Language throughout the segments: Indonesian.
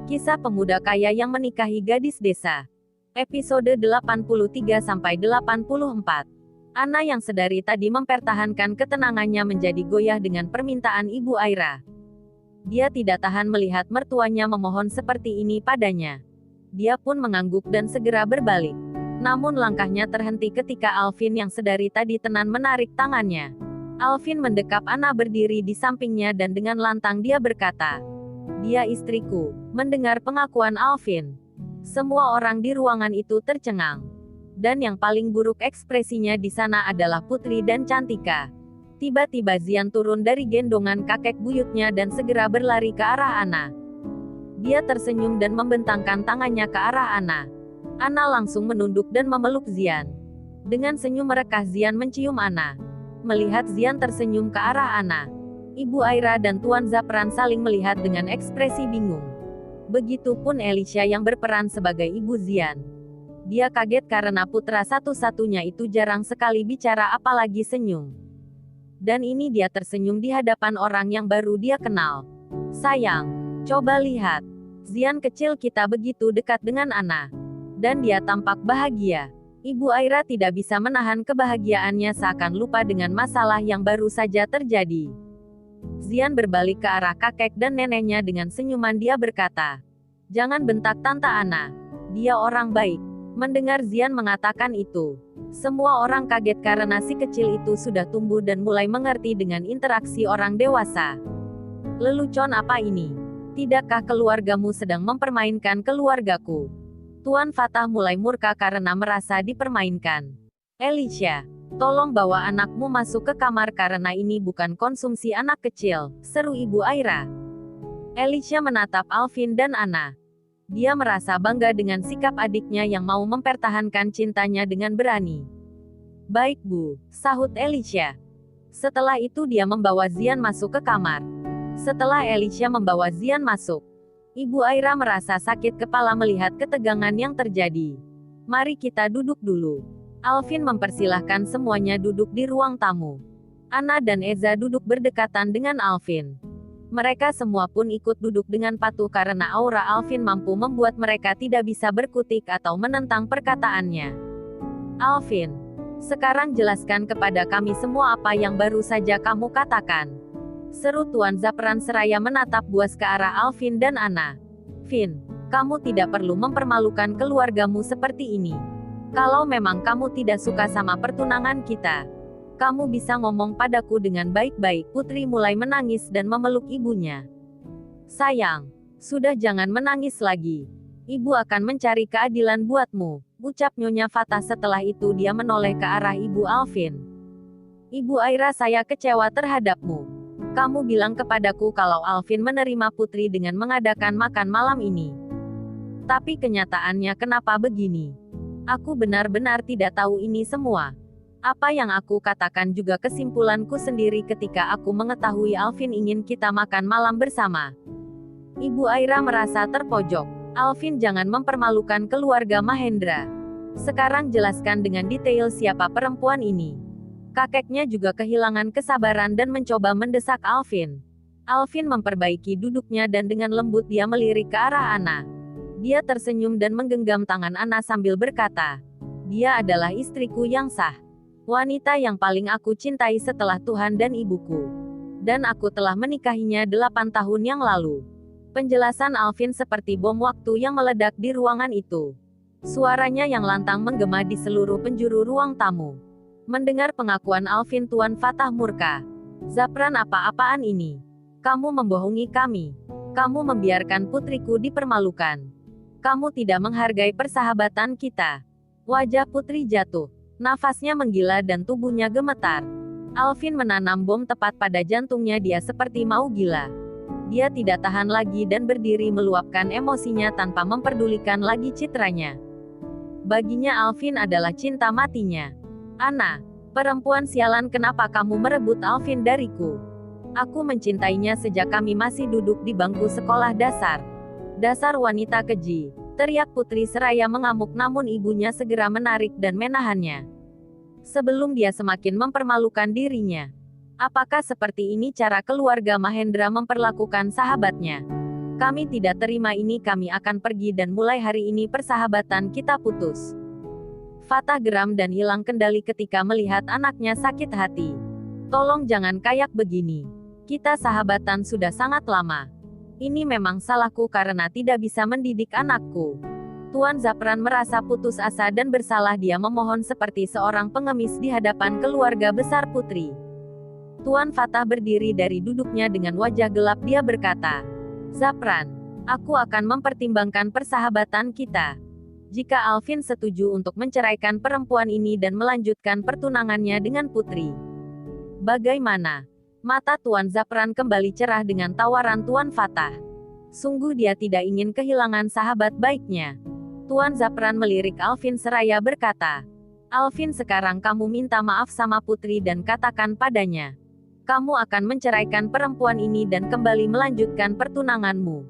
Kisah pemuda kaya yang menikahi gadis desa. Episode 83-84. Ana yang sedari tadi mempertahankan ketenangannya menjadi goyah dengan permintaan Ibu Aira. Dia tidak tahan melihat mertuanya memohon seperti ini padanya. Dia pun mengangguk dan segera berbalik. Namun langkahnya terhenti ketika Alvin yang sedari tadi tenan menarik tangannya. Alvin mendekap Ana berdiri di sampingnya dan dengan lantang dia berkata, "Dia istriku." Mendengar pengakuan Alvin, semua orang di ruangan itu tercengang. Dan yang paling buruk ekspresinya di sana adalah Putri dan Cantika. Tiba-tiba Zian turun dari gendongan kakek buyutnya dan segera berlari ke arah Ana. Dia tersenyum dan membentangkan tangannya ke arah Ana. Ana langsung menunduk dan memeluk Zian. Dengan senyum merekah Zian mencium Ana. Melihat Zian tersenyum ke arah Ana, Ibu Aira dan Tuan Zapran saling melihat dengan ekspresi bingung. Begitupun Elisha yang berperan sebagai ibu Zian. Dia kaget karena putra satu-satunya itu jarang sekali bicara apalagi senyum. Dan ini dia tersenyum di hadapan orang yang baru dia kenal. "Sayang, coba lihat. Zian kecil kita begitu dekat dengan Ana. Dan dia tampak bahagia." Ibu Aira tidak bisa menahan kebahagiaannya seakan lupa dengan masalah yang baru saja terjadi. Zian berbalik ke arah kakek dan neneknya dengan senyuman dia berkata, "Jangan bentak Tante Ana. Dia orang baik." Mendengar Zian mengatakan itu, semua orang kaget karena si kecil itu sudah tumbuh dan mulai mengerti dengan interaksi orang dewasa. "Lelucon apa ini? Tidakkah keluargamu sedang mempermainkan keluargaku?" Tuan Fatah mulai murka karena merasa dipermainkan. "Elisha, tolong bawa anakmu masuk ke kamar karena ini bukan konsumsi anak kecil," seru Ibu Aira. Elisha menatap Alvin dan Ana. Dia merasa bangga dengan sikap adiknya yang mau mempertahankan cintanya dengan berani. "Baik Bu," sahut Elisha. Setelah itu dia membawa Zian masuk ke kamar. Setelah Elisha membawa Zian masuk, Ibu Aira merasa sakit kepala melihat ketegangan yang terjadi. "Mari kita duduk dulu." Alvin mempersilahkan semuanya duduk di ruang tamu. Ana dan Eza duduk berdekatan dengan Alvin. Mereka semua pun ikut duduk dengan patuh karena aura Alvin mampu membuat mereka tidak bisa berkutik atau menentang perkataannya. "Alvin, sekarang jelaskan kepada kami semua apa yang baru saja kamu katakan," seru Tuan Zapran seraya menatap buas ke arah Alvin dan Ana. "Vin, kamu tidak perlu mempermalukan keluargamu seperti ini. Kalau memang kamu tidak suka sama pertunangan kita, kamu bisa ngomong padaku dengan baik-baik." Putri mulai menangis dan memeluk ibunya. "Sayang, sudah jangan menangis lagi. Ibu akan mencari keadilan buatmu," ucap Nyonya Fatah. Setelah itu dia menoleh ke arah Ibu Alvin. "Ibu Aira, saya kecewa terhadapmu. Kamu bilang kepadaku kalau Alvin menerima Putri dengan mengadakan makan malam ini. Tapi kenyataannya kenapa begini? Aku benar-benar tidak tahu ini semua. Apa yang aku katakan juga kesimpulanku sendiri ketika aku mengetahui Alvin ingin kita makan malam bersama." Ibu Aira merasa terpojok. "Alvin, jangan mempermalukan keluarga Mahendra. Sekarang jelaskan dengan detail siapa perempuan ini." Kakeknya juga kehilangan kesabaran dan mencoba mendesak Alvin. Alvin memperbaiki duduknya dan dengan lembut dia melirik ke arah Ana. Dia tersenyum dan menggenggam tangan Ana sambil berkata, "Dia adalah istriku yang sah. Wanita yang paling aku cintai setelah Tuhan dan ibuku. Dan aku telah menikahinya 8 tahun yang lalu." Penjelasan Alvin seperti bom waktu yang meledak di ruangan itu. Suaranya yang lantang menggema di seluruh penjuru ruang tamu. Mendengar pengakuan Alvin, Tuan Fatah murka. "Zapran, apa-apaan ini? Kamu membohongi kami. Kamu membiarkan putriku dipermalukan. Kamu tidak menghargai persahabatan kita." Wajah Putri jatuh. Nafasnya menggila dan tubuhnya gemetar. Alvin menanam bom tepat pada jantungnya, dia seperti mau gila. Dia tidak tahan lagi dan berdiri meluapkan emosinya tanpa memperdulikan lagi citranya. Baginya Alvin adalah cinta matinya. "Ana, perempuan sialan, kenapa kamu merebut Alvin dariku? Aku mencintainya sejak kami masih duduk di bangku sekolah dasar. Dasar wanita keji," teriak Putri seraya mengamuk, namun ibunya segera menarik dan menahannya. Sebelum dia semakin mempermalukan dirinya. Apakah seperti ini cara keluarga Mahendra memperlakukan sahabatnya? Kami tidak terima ini, kami akan pergi dan mulai hari ini persahabatan kita putus. Fatah geram dan hilang kendali ketika melihat anaknya sakit hati. Tolong jangan kayak begini. Kita sahabatan sudah sangat lama. Ini memang salahku karena tidak bisa mendidik anakku. Tuan Zapran merasa putus asa dan bersalah, dia memohon seperti seorang pengemis di hadapan keluarga besar putri. Tuan Fatah berdiri dari duduknya dengan wajah gelap, dia berkata, Zapran, aku akan mempertimbangkan persahabatan kita. Jika Alvin setuju untuk menceraikan perempuan ini dan melanjutkan pertunangannya dengan putri. Bagaimana? Mata Tuan Zapran kembali cerah dengan tawaran Tuan Fatah. Sungguh dia tidak ingin kehilangan sahabat baiknya. Tuan Zapran melirik Alvin seraya berkata, Alvin, sekarang kamu minta maaf sama putri dan katakan padanya. Kamu akan menceraikan perempuan ini dan kembali melanjutkan pertunanganmu.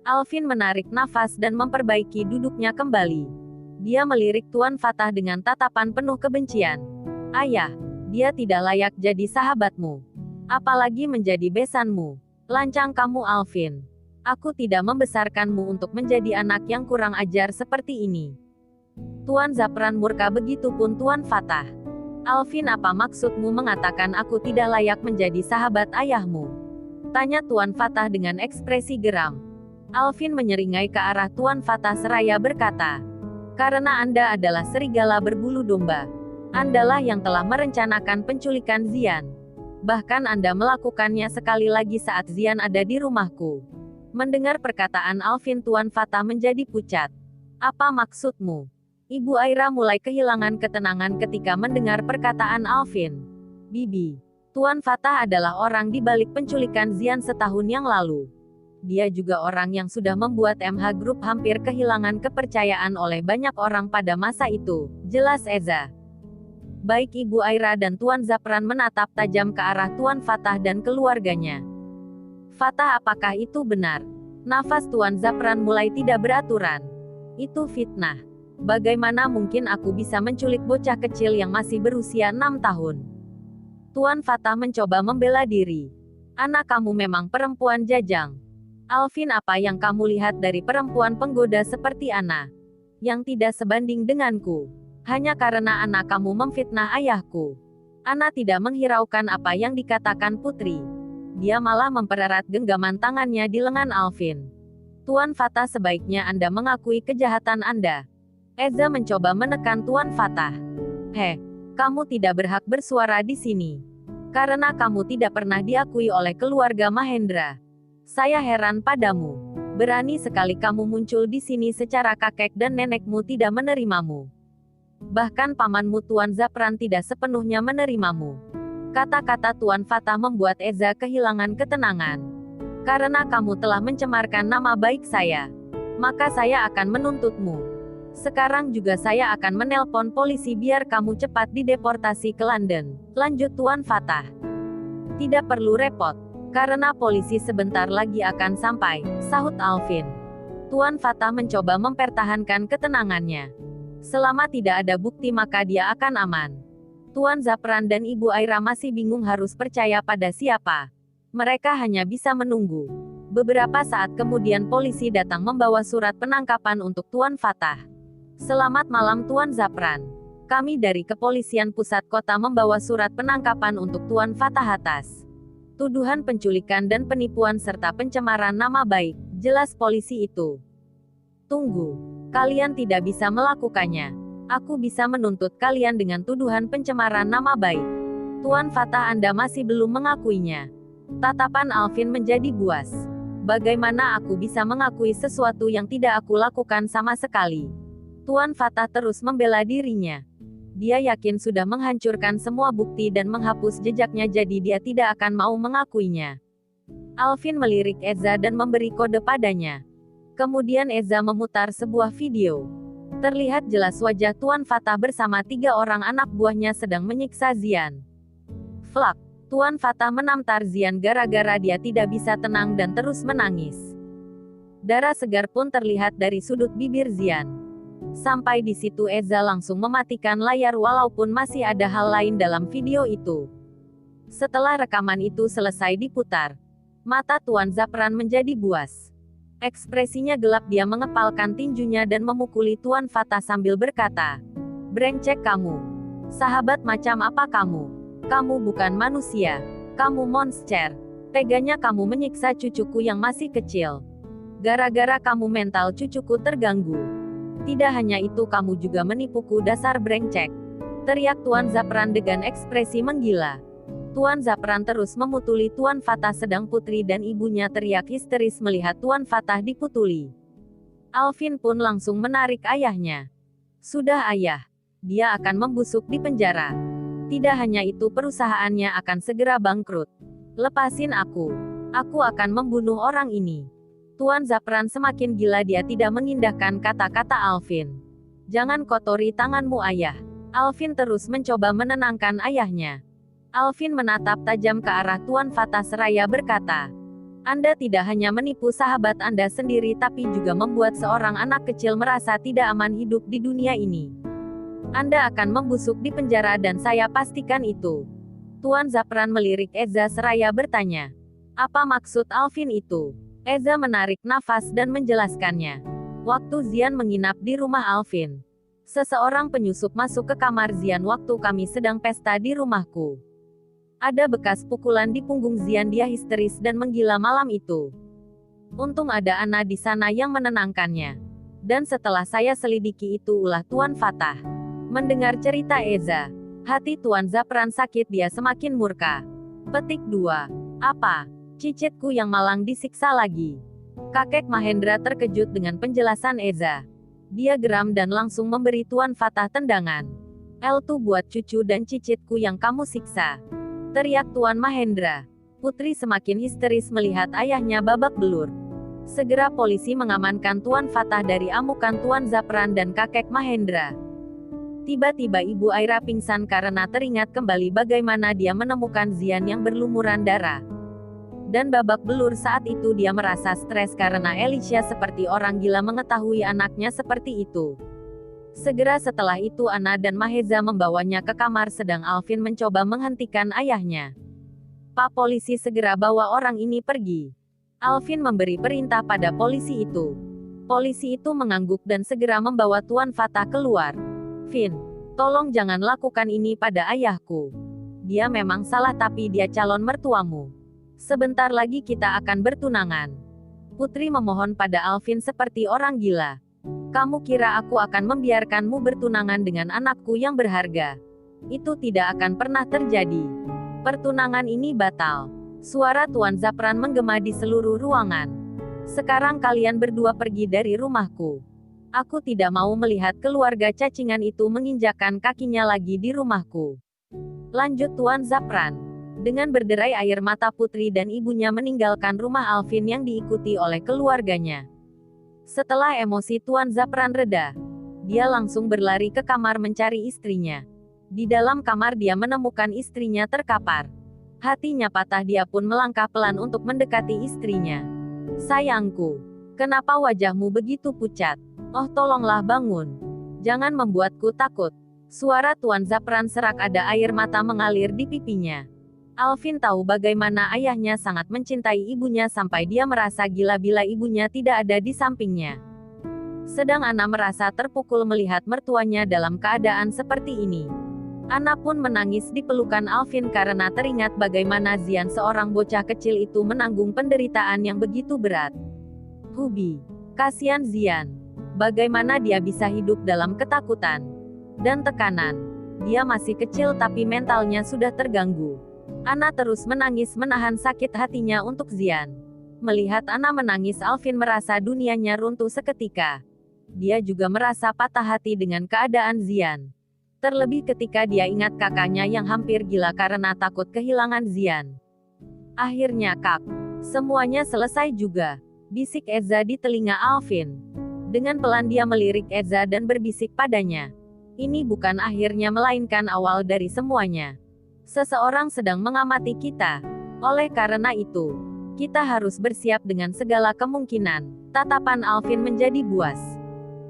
Alvin menarik nafas dan memperbaiki duduknya kembali. Dia melirik Tuan Fatah dengan tatapan penuh kebencian. Ayah, dia tidak layak jadi sahabatmu. Apalagi menjadi besanmu. Lancang kamu, Alvin. Aku tidak membesarkanmu untuk menjadi anak yang kurang ajar seperti ini. Tuan Zapran murka, begitupun Tuan Fatah. Alvin, apa maksudmu mengatakan aku tidak layak menjadi sahabat ayahmu? Tanya Tuan Fatah dengan ekspresi geram. Alvin menyeringai ke arah Tuan Fatah seraya berkata, karena Anda adalah serigala berbulu domba. Andalah yang telah merencanakan penculikan Zian. Bahkan Anda melakukannya sekali lagi saat Zian ada di rumahku. Mendengar perkataan Alvin, Tuan Fatah menjadi pucat. Apa maksudmu? Ibu Aira mulai kehilangan ketenangan ketika mendengar perkataan Alvin. Bibi, Tuan Fatah adalah orang di balik penculikan Zian setahun yang lalu. Dia juga orang yang sudah membuat MH Group hampir kehilangan kepercayaan oleh banyak orang pada masa itu, jelas Eza. Baik Ibu Aira dan Tuan Zapran menatap tajam ke arah Tuan Fatah dan keluarganya. Fatah, apakah itu benar? Nafas Tuan Zapran mulai tidak beraturan. Itu fitnah. Bagaimana mungkin aku bisa menculik bocah kecil yang masih berusia 6 tahun? Tuan Fatah mencoba membela diri. Anak kamu memang perempuan jajang. Alvin, apa yang kamu lihat dari perempuan penggoda seperti Ana? Yang tidak sebanding denganku. Hanya karena anak kamu memfitnah ayahku. Ana tidak menghiraukan apa yang dikatakan putri. Dia malah mempererat genggaman tangannya di lengan Alvin. Tuan Fatah, sebaiknya Anda mengakui kejahatan Anda. Eza mencoba menekan Tuan Fatah. Kamu tidak berhak bersuara di sini. Karena kamu tidak pernah diakui oleh keluarga Mahendra. Saya heran padamu. Berani sekali kamu muncul di sini secara kakek dan nenekmu tidak menerimamu. Bahkan pamanmu Tuan Zapran tidak sepenuhnya menerimamu. Kata-kata Tuan Fatah membuat Eza kehilangan ketenangan. Karena kamu telah mencemarkan nama baik saya, maka saya akan menuntutmu. Sekarang juga saya akan menelpon polisi biar kamu cepat dideportasi ke London, lanjut Tuan Fatah. Tidak perlu repot, karena polisi sebentar lagi akan sampai, sahut Alvin. Tuan Fatah mencoba mempertahankan ketenangannya. Selama tidak ada bukti maka dia akan aman. Tuan Zapran dan Ibu Aira masih bingung harus percaya pada siapa. Mereka hanya bisa menunggu. Beberapa saat kemudian polisi datang membawa surat penangkapan untuk Tuan Fatah. Selamat malam Tuan Zapran. Kami dari Kepolisian Pusat Kota membawa surat penangkapan untuk Tuan Fatah atas tuduhan penculikan dan penipuan serta pencemaran nama baik, jelas polisi itu. Tunggu. Kalian tidak bisa melakukannya. Aku bisa menuntut kalian dengan tuduhan pencemaran nama baik. Tuan Fatah, Anda masih belum mengakuinya. Tatapan Alvin menjadi buas. Bagaimana aku bisa mengakui sesuatu yang tidak aku lakukan sama sekali? Tuan Fatah terus membela dirinya. Dia yakin sudah menghancurkan semua bukti dan menghapus jejaknya, jadi dia tidak akan mau mengakuinya. Alvin melirik Eza dan memberi kode padanya. Kemudian Eza memutar sebuah video. Terlihat jelas wajah Tuan Fatah bersama 3 orang anak buahnya sedang menyiksa Zian. Flak. Tuan Fatah menamtar Zian gara-gara dia tidak bisa tenang dan terus menangis. Darah segar pun terlihat dari sudut bibir Zian. Sampai di situ Eza langsung mematikan layar walaupun masih ada hal lain dalam video itu. Setelah rekaman itu selesai diputar, mata Tuan Zapran menjadi buas. Ekspresinya gelap, dia mengepalkan tinjunya dan memukuli Tuan Fata sambil berkata, "Brengsek kamu. Sahabat macam apa kamu? Kamu bukan manusia. Kamu monster. Teganya kamu menyiksa cucuku yang masih kecil. Gara-gara kamu mental cucuku terganggu. Tidak hanya itu, kamu juga menipuku, dasar brengsek," teriak Tuan Zapran dengan ekspresi menggila. Tuan Zapran terus memutuli Tuan Fatah sedang putri dan ibunya teriak histeris melihat Tuan Fatah diputuli. Alvin pun langsung menarik ayahnya. "Sudah ayah. Dia akan membusuk di penjara. Tidak hanya itu, perusahaannya akan segera bangkrut. Lepasin aku. Aku akan membunuh orang ini." Tuan Zapran semakin gila, dia tidak mengindahkan kata-kata Alvin. "Jangan kotori tanganmu ayah." Alvin terus mencoba menenangkan ayahnya. Alvin menatap tajam ke arah Tuan Fatah seraya berkata, "Anda tidak hanya menipu sahabat Anda sendiri tapi juga membuat seorang anak kecil merasa tidak aman hidup di dunia ini. Anda akan membusuk di penjara dan saya pastikan itu." Tuan Zapran melirik Eza seraya bertanya, "Apa maksud Alvin itu?" Eza menarik nafas dan menjelaskannya. "Waktu Zian menginap di rumah Alvin, seseorang penyusup masuk ke kamar Zian waktu kami sedang pesta di rumahku. Ada bekas pukulan di punggung Zian, dia histeris dan menggila malam itu. Untung ada Ana di sana yang menenangkannya. Dan setelah saya selidiki itu," ulah Tuan Fatah. Mendengar cerita Eza, hati Tuan Zapran sakit, dia semakin murka. Petik 2. "Apa? Cicitku yang malang disiksa lagi?" Kakek Mahendra terkejut dengan penjelasan Eza. Dia geram dan langsung memberi Tuan Fatah tendangan. "Eltu buat cucu dan cicitku yang kamu siksa," teriak Tuan Mahendra. Putri semakin histeris melihat ayahnya babak belur. Segera polisi mengamankan Tuan Fatah dari amukan Tuan Zapran dan kakek Mahendra. Tiba-tiba Ibu Aira pingsan karena teringat kembali bagaimana dia menemukan Zian yang berlumuran darah. Dan babak belur saat itu dia merasa stres karena Alicia seperti orang gila mengetahui anaknya seperti itu. Segera setelah itu Ana dan Maheza membawanya ke kamar sedang Alvin mencoba menghentikan ayahnya. "Pak polisi, segera bawa orang ini pergi." Alvin memberi perintah pada polisi itu. Polisi itu mengangguk dan segera membawa Tuan Fatah keluar. "Vin, tolong jangan lakukan ini pada ayahku. Dia memang salah tapi dia calon mertuamu. Sebentar lagi kita akan bertunangan." Putri memohon pada Alvin seperti orang gila. "Kamu kira aku akan membiarkanmu bertunangan dengan anakku yang berharga? Itu tidak akan pernah terjadi. Pertunangan ini batal." Suara Tuan Zapran menggema di seluruh ruangan. "Sekarang kalian berdua pergi dari rumahku. Aku tidak mau melihat keluarga cacingan itu menginjakkan kakinya lagi di rumahku." Lanjut Tuan Zapran. Dengan berderai air mata Putri dan ibunya meninggalkan rumah Alvin yang diikuti oleh keluarganya. Setelah emosi Tuan Zapran reda, dia langsung berlari ke kamar mencari istrinya. Di dalam kamar dia menemukan istrinya terkapar. Hatinya patah, dia pun melangkah pelan untuk mendekati istrinya. "Sayangku, kenapa wajahmu begitu pucat? Oh tolonglah bangun. Jangan membuatku takut." Suara Tuan Zapran serak, ada air mata mengalir di pipinya. Alvin tahu bagaimana ayahnya sangat mencintai ibunya sampai dia merasa gila bila ibunya tidak ada di sampingnya. Sedang Ana merasa terpukul melihat mertuanya dalam keadaan seperti ini. Ana pun menangis di pelukan Alvin karena teringat bagaimana Zian, seorang bocah kecil itu, menanggung penderitaan yang begitu berat. Hubi, kasihan Zian. Bagaimana dia bisa hidup dalam ketakutan dan tekanan? Dia masih kecil tapi mentalnya sudah terganggu. Ana terus menangis menahan sakit hatinya untuk Zian. Melihat Ana menangis, Alvin merasa dunianya runtuh seketika. Dia juga merasa patah hati dengan keadaan Zian. Terlebih ketika dia ingat kakaknya yang hampir gila karena takut kehilangan Zian. "Akhirnya Kak, semuanya selesai juga," bisik Eza di telinga Alvin. Dengan pelan dia melirik Eza dan berbisik padanya. "Ini bukan akhirnya melainkan awal dari semuanya. Seseorang sedang mengamati kita. Oleh karena itu, kita harus bersiap dengan segala kemungkinan." Tatapan Alvin menjadi buas.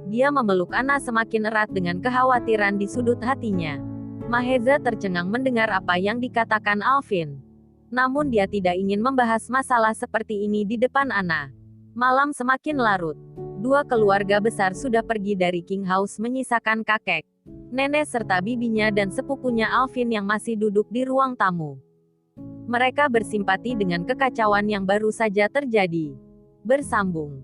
Dia memeluk Ana semakin erat dengan kekhawatiran di sudut hatinya. Maheza tercengang mendengar apa yang dikatakan Alvin. Namun dia tidak ingin membahas masalah seperti ini di depan Ana. Malam semakin larut. Dua keluarga besar sudah pergi dari King House menyisakan kakek, nenek serta bibinya dan sepupunya Alvin yang masih duduk di ruang tamu. Mereka bersimpati dengan kekacauan yang baru saja terjadi. Bersambung.